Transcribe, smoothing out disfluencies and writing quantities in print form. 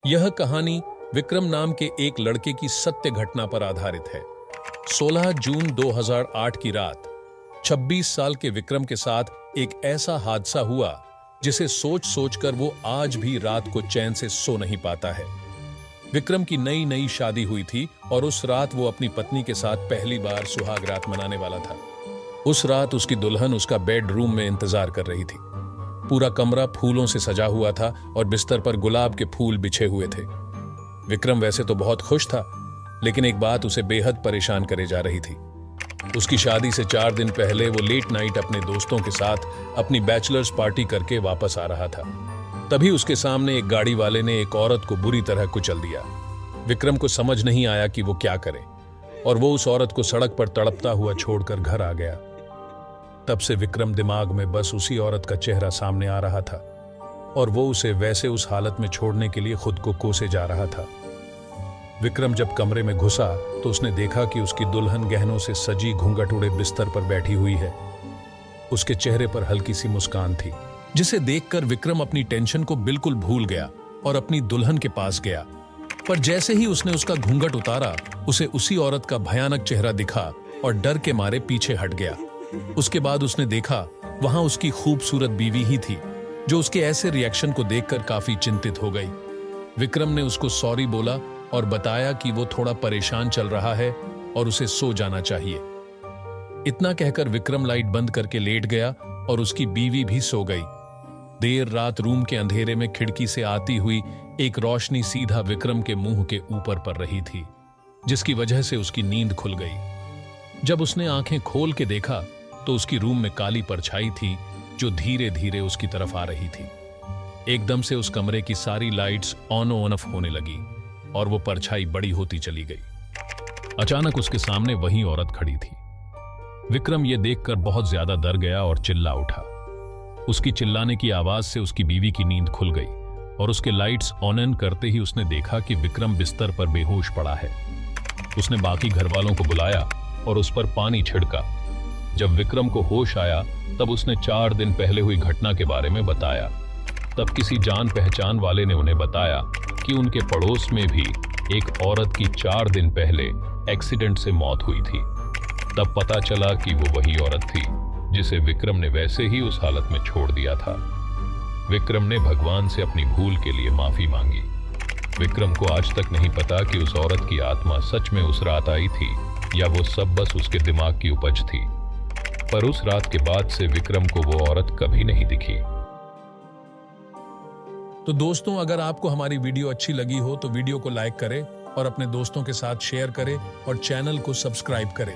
यह कहानी विक्रम नाम के एक लड़के की सत्य घटना पर आधारित है। 16 जून 2008 की रात 26 साल के विक्रम के साथ एक ऐसा हादसा हुआ जिसे सोच सोचकर वो आज भी रात को चैन से सो नहीं पाता है। विक्रम की नई नई शादी हुई थी और उस रात वो अपनी पत्नी के साथ पहली बार सुहाग रात मनाने वाला था। उस रात उसकी दुल्हन उसका बेडरूम में इंतजार कर रही थी। पूरा कमरा फूलों से सजा हुआ था और बिस्तर पर गुलाब के फूल बिछे हुए थे। विक्रम वैसे तो बहुत खुश था, लेकिन एक बात उसे बेहद परेशान करे जा रही थी। उसकी शादी से 4 दिन पहले वो लेट नाइट अपने दोस्तों के साथ अपनी बैचलर्स पार्टी करके वापस आ रहा था। तभी उसके सामने एक गाड़ी वाले ने एक औरत को बुरी तरह कुचल दिया। विक्रम को समझ नहीं आया कि वो क्या करे और वो उस औरत को सड़क पर तड़पता हुआ छोड़कर घर आ गया। तब से विक्रम दिमाग में बस उसी औरत का चेहरा सामने आ रहा था और वो उसे वैसे उस हालत में छोड़ने के लिए खुद को कोसे जा रहा था। विक्रम जब कमरे में घुसा तो उसने देखा कि उसकी दुल्हन गहनों से सजी घूंघट उड़े बिस्तर पर बैठी हुई है। उसके चेहरे पर हल्की सी मुस्कान थी, जिसे देखकर विक्रम अपनी टेंशन को बिल्कुल भूल गया और अपनी दुल्हन के पास गया। पर जैसे ही उसने उसका घूंघट उतारा, उसे उसी औरत का भयानक चेहरा दिखा और डर के मारे पीछे हट गया। उसके बाद उसने देखा वहां उसकी खूबसूरत बीवी ही थी, जो उसके ऐसे रिएक्शन को देखकर काफी चिंतित हो गई। विक्रम ने उसको सॉरी बोला और बताया कि वो थोड़ा परेशान चल रहा है और उसे सो जाना चाहिए। इतना कहकर विक्रम लाइट बंद करके लेट गया और उसकी बीवी भी सो गई। देर रात रूम के अंधेरे में खिड़की से आती हुई एक रोशनी सीधा विक्रम के मुंह के ऊपर पड़ रही थी, जिसकी वजह से उसकी नींद खुल गई। जब उसने आंखें खोल के देखा तो उसकी रूम में काली परछाई थी, जो धीरे धीरे उसकी तरफ आ रही थी। एकदम से उस कमरे की सारी लाइट्स ऑन ऑफ होने लगी और वो परछाई बड़ी होती चली गई। अचानक उसके सामने वही औरत खड़ी थी। विक्रम ये देखकर बहुत ज्यादा डर गया और चिल्ला उठा। उसकी चिल्लाने की आवाज से उसकी बीवी की नींद खुल गई और उसके लाइट्स ऑन करते ही उसने देखा कि विक्रम बिस्तर पर बेहोश पड़ा है। उसने बाकी घर वालों को बुलाया और उस पर पानी छिड़का। जब विक्रम को होश आया तब उसने 4 दिन पहले हुई घटना के बारे में बताया। तब किसी जान पहचान वाले ने उन्हें बताया कि उनके पड़ोस में भी एक औरत की 4 दिन पहले एक्सीडेंट से मौत हुई थी। तब पता चला कि वो वही औरत थी जिसे विक्रम ने वैसे ही उस हालत में छोड़ दिया था। विक्रम ने भगवान से अपनी भूल के लिए माफी मांगी। विक्रम को आज तक नहीं पता कि उस औरत की आत्मा सच में उस रात आई थी या वो सब बस उसके दिमाग की उपज थी। पर उस रात के बाद से विक्रम को वो औरत कभी नहीं दिखी। तो दोस्तों, अगर आपको हमारी वीडियो अच्छी लगी हो तो वीडियो को लाइक करें और अपने दोस्तों के साथ शेयर करें और चैनल को सब्सक्राइब करें।